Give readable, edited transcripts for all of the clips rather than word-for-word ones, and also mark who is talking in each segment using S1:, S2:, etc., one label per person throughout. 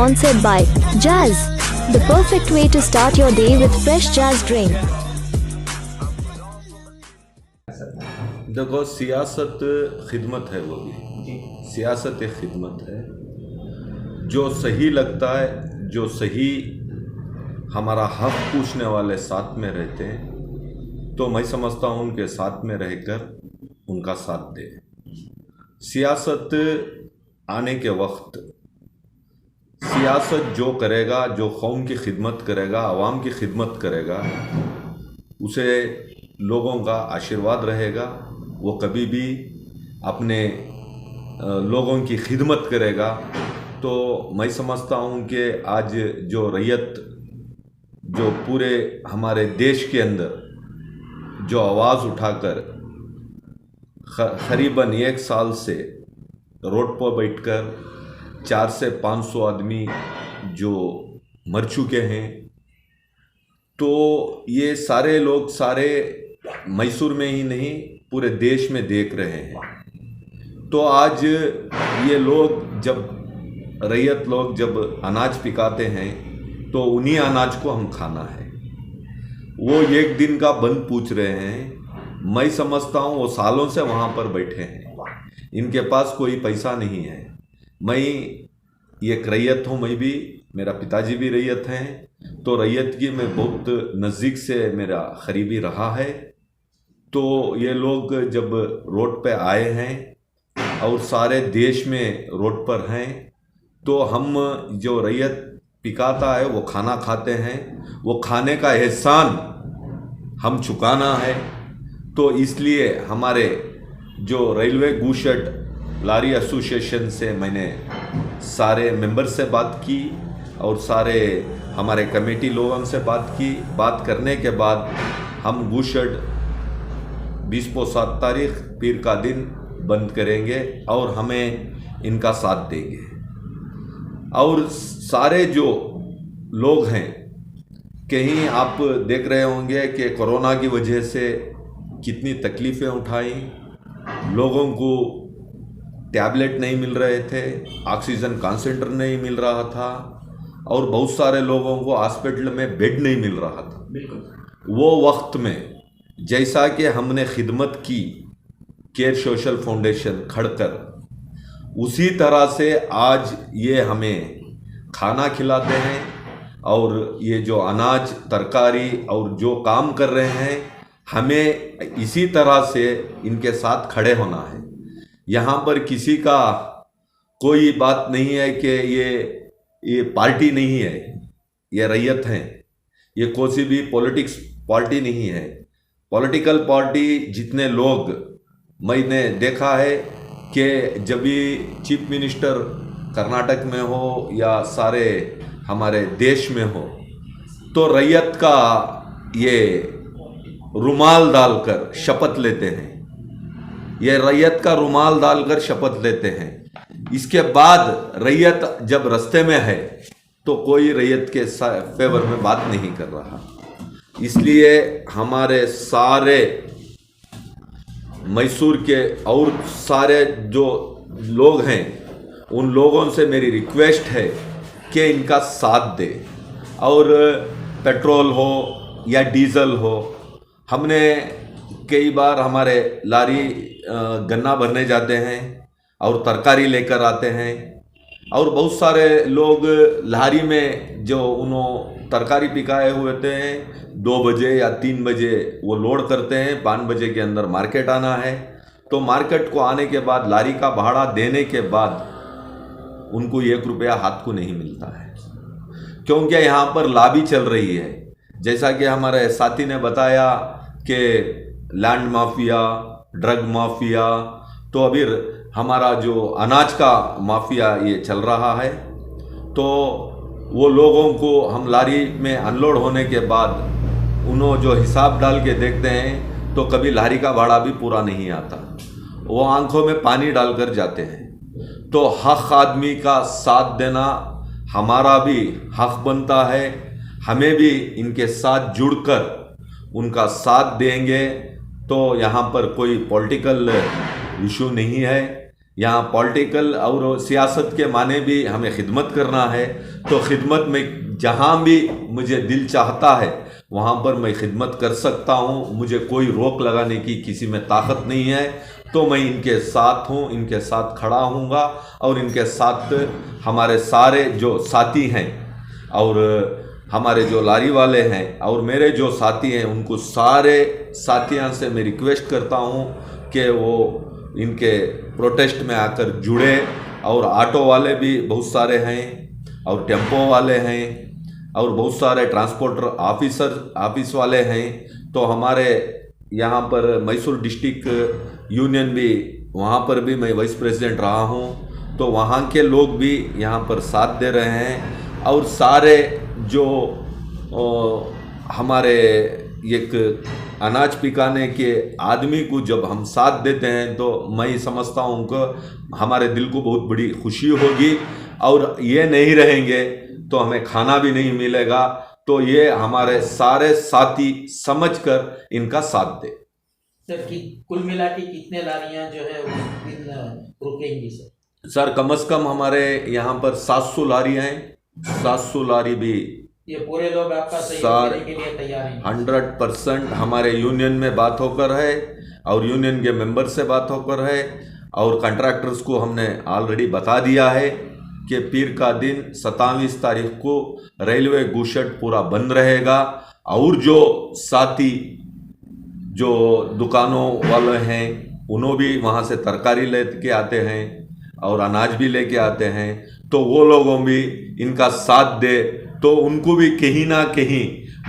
S1: sponsored by Jazz, the perfect way to start your day with fresh Jazz drink.
S2: देखो, सियासत खिदमत है, वो भी सियासत एक खिदमत है। जो सही लगता है, जो सही हमारा हक पूछने वाले साथ में रहते हैं, तो मैं समझता हूँ उनके साथ में रहकर उनका साथ दे। सियासत आने के वक्त सियासत जो करेगा, जो कौम की खिदमत करेगा, आवाम की खिदमत करेगा, उसे लोगों का आशीर्वाद रहेगा। वो कभी भी अपने लोगों की खिदमत करेगा। तो मैं समझता हूँ कि आज जो रैयत, जो पूरे हमारे देश के अंदर जो आवाज़ उठाकर करीबन 1 साल से रोड पर बैठकर 400 से 500 आदमी जो मर चुके हैं, तो ये सारे लोग, सारे मैसूर में ही नहीं पूरे देश में देख रहे हैं। तो आज ये लोग जब रैयत लोग जब अनाज पिकाते हैं, तो उन्हीं अनाज को हम खाना है। वो एक दिन का बंद पूछ रहे हैं। मैं समझता हूँ वो सालों से वहाँ पर बैठे हैं, इनके पास कोई पैसा नहीं है। मैं एक रैयत हूँ, मैं भी, मेरा पिताजी भी रैयत हैं, तो रैयत की मैं बहुत नज़दीक से मेरा करीबी रहा है। तो ये लोग जब रोड पे आए हैं और सारे देश में रोड पर हैं, तो हम जो रैयत पिकाता है वो खाना खाते हैं, वो खाने का एहसान हम चुकाना है। तो इसलिए हमारे जो रेलवे गुशट लारी एसोसिएशन से मैंने सारे मेंबर से बात की और सारे हमारे कमेटी लोगों से बात की। बात करने के बाद हम गुशट 20-7 तारीख पीर का दिन बंद करेंगे और हमें इनका साथ देंगे। और सारे जो लोग हैं, कहीं आप देख रहे होंगे कि कोरोना की वजह से कितनी तकलीफ़ें उठाई, लोगों को टैबलेट नहीं मिल रहे थे, ऑक्सीजन कंसंट्रेटर नहीं मिल रहा था, और बहुत सारे लोगों को हॉस्पिटल में बेड नहीं मिल रहा था। वो वक्त में जैसा कि हमने खिदमत की केयर सोशल फाउंडेशन खड़कर, उसी तरह से आज ये हमें खाना खिलाते हैं और ये जो अनाज, तरकारी और जो काम कर रहे हैं, हमें इसी तरह से इनके साथ खड़े होना है। यहाँ पर किसी का कोई बात नहीं है कि ये पार्टी नहीं है, ये रैयत हैं। ये कोई भी पॉलिटिक्स पार्टी नहीं है। पॉलिटिकल पार्टी जितने लोग मैंने देखा है कि जब भी चीफ मिनिस्टर कर्नाटक में हो या सारे हमारे देश में हो, तो रैयत का ये रुमाल डालकर शपथ लेते हैं। ये रैयत का रुमाल डालकर शपथ लेते हैं। इसके बाद रैयत जब रास्ते में है, तो कोई रैयत के फेवर में बात नहीं कर रहा। इसलिए हमारे सारे मैसूर के और सारे जो लोग हैं, उन लोगों से मेरी रिक्वेस्ट है कि इनका साथ दे। और पेट्रोल हो या डीजल हो, हमने कई बार हमारे लारी गन्ना भरने जाते हैं और तरकारी लेकर आते हैं, और बहुत सारे लोग लारी में जो उन्होंने तरकारी पिकाए हुए थे 2 बजे या 3 बजे वो लोड करते हैं। 5 बजे के अंदर मार्केट आना है। तो मार्केट को आने के बाद लारी का भाड़ा देने के बाद उनको 1 रुपया हाथ को नहीं मिलता है, क्योंकि यहाँ पर लॉबी चल रही है। जैसा कि हमारे साथी ने बताया कि लैंड माफिया, ड्रग माफिया, तो अभी हमारा जो अनाज का माफिया ये चल रहा है। तो वो लोगों को हम लारी में अनलोड होने के बाद उन्होंने जो हिसाब डाल के देखते हैं, तो कभी लारी का भाड़ा भी पूरा नहीं आता। वो आंखों में पानी डालकर जाते हैं। तो हक आदमी का साथ देना हमारा भी हक बनता है। हमें भी इनके साथ जुड़कर उनका साथ देंगे। तो यहाँ पर कोई पॉलिटिकल इशू नहीं है। यहाँ पॉलिटिकल और सियासत के माने भी हमें खिदमत करना है, तो खिदमत में जहाँ भी मुझे दिल चाहता है वहाँ पर मैं खिदमत कर सकता हूँ। मुझे कोई रोक लगाने की किसी में ताकत नहीं है, तो मैं इनके साथ हूँ, इनके साथ खड़ा हूँगा और इनके साथ हमारे सारे जो साथी हैं और हमारे जो लारी वाले हैं और मेरे जो साथी हैं उनको सारे साथियों से मैं रिक्वेस्ट करता हूँ कि वो इनके प्रोटेस्ट में आकर जुड़े। और ऑटो वाले भी बहुत सारे हैं और टेम्पो वाले हैं और बहुत सारे ट्रांसपोर्टर ऑफिस वाले हैं। तो हमारे यहाँ पर मैसूर डिस्ट्रिक्ट यूनियन भी, वहाँ पर भी मैं वाइस प्रेसिडेंट रहा हूँ, तो वहाँ के लोग भी यहाँ पर साथ दे रहे हैं। और सारे जो हमारे एक अनाज पिकाने के आदमी को जब हम साथ देते हैं तो मैं समझता हूँ कि हमारे दिल को बहुत बड़ी खुशी होगी। और ये नहीं रहेंगे तो हमें खाना भी नहीं मिलेगा। तो ये हमारे सारे साथी समझकर इनका साथ दे।
S3: सर कि कुल मिला के कितने लारियां जो है उस दिन रुकेंगी सर?
S2: सर कम से कम हमारे यहाँ पर 700 लारियाँ हैं। 700 लारी भी
S3: ये पूरे लोग आपका सहयोग देने के लिए तैयार हैं?
S2: 100% हमारे यूनियन में बात होकर है और यूनियन के मेंबर से बात होकर है और कॉन्ट्रैक्टर्स को हमने ऑलरेडी बता दिया है कि पीर का दिन 27 तारीख को रेलवे गुशट पूरा बंद रहेगा। और जो साथी जो दुकानों वाले हैं उन्होंने भी वहाँ से तरकारी लेके आते हैं और अनाज भी लेके आते हैं, तो वो लोगों भी इनका साथ दे। तो उनको भी कहीं ना कहीं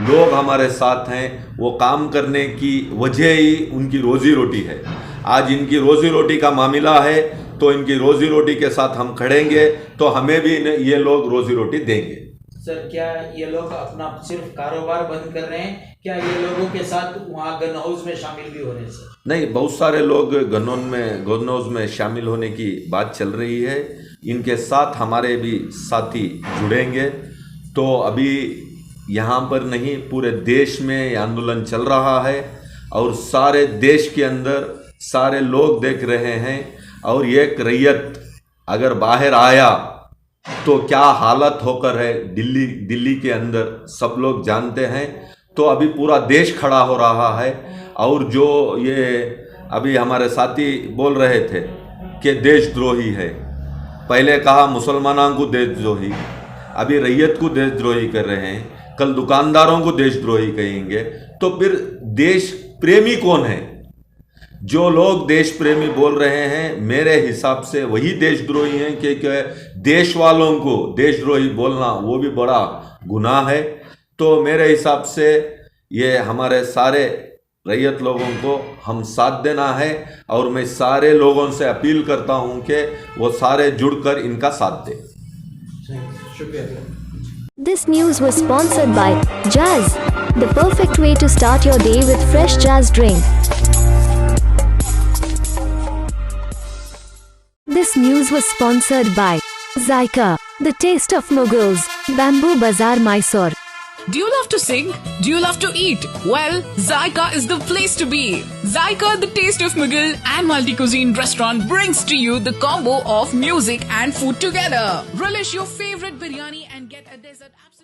S2: लोग हमारे साथ हैं, वो काम करने की वजह ही उनकी रोजी रोटी है। आज इनकी रोजी रोटी का मामला है तो इनकी रोजी रोटी के साथ हम खड़ेंगे तो हमें भी ये लोग रोजी रोटी देंगे।
S3: सर क्या ये लोग अपना सिर्फ कारोबार बंद कर रहे हैं, क्या ये लोगों के साथ वहाँ गन हाउस में शामिल भी हो रहे हैं सर?
S2: नहीं, बहुत सारे लोग गन हाउस में शामिल होने की बात चल रही है। इनके साथ हमारे भी साथी जुड़ेंगे। तो अभी यहाँ पर नहीं, पूरे देश में ये आंदोलन चल रहा है और सारे देश के अंदर सारे लोग देख रहे हैं। और एक रैयत अगर बाहर आया तो क्या हालत होकर है दिल्ली के अंदर सब लोग जानते हैं। तो अभी पूरा देश खड़ा हो रहा है। और जो ये अभी हमारे साथी बोल रहे थे कि देशद्रोही है, पहले कहा मुसलमानों को देशद्रोही, अभी रैयत को देशद्रोही कर रहे हैं, कल दुकानदारों को देशद्रोही कहेंगे। तो फिर देश प्रेमी कौन है? जो लोग देश प्रेमी बोल रहे हैं मेरे हिसाब से वही देशद्रोही हैं, क्योंकि देश वालों को देशद्रोही बोलना वो भी बड़ा गुनाह है। तो मेरे हिसाब से ये हमारे सारे रैयत लोगों को हम साथ देना है और मैं सारे लोगों से अपील करता हूं कि वो सारे जुड़कर इनका साथ दें।
S1: This news was sponsored by Jazz, the perfect way to start your day with fresh Jazz drink. This news was sponsored by Zyka, the taste of Mughals, Bamboo Bazaar, Mysore.
S4: Do you love to sing? Do you love to eat? Well, Zyka is the place to be. Zyka, the taste of Mughal and multi-cuisine restaurant, brings to you the combo of music and food together. Relish your favorite biryani and get a dessert absolutely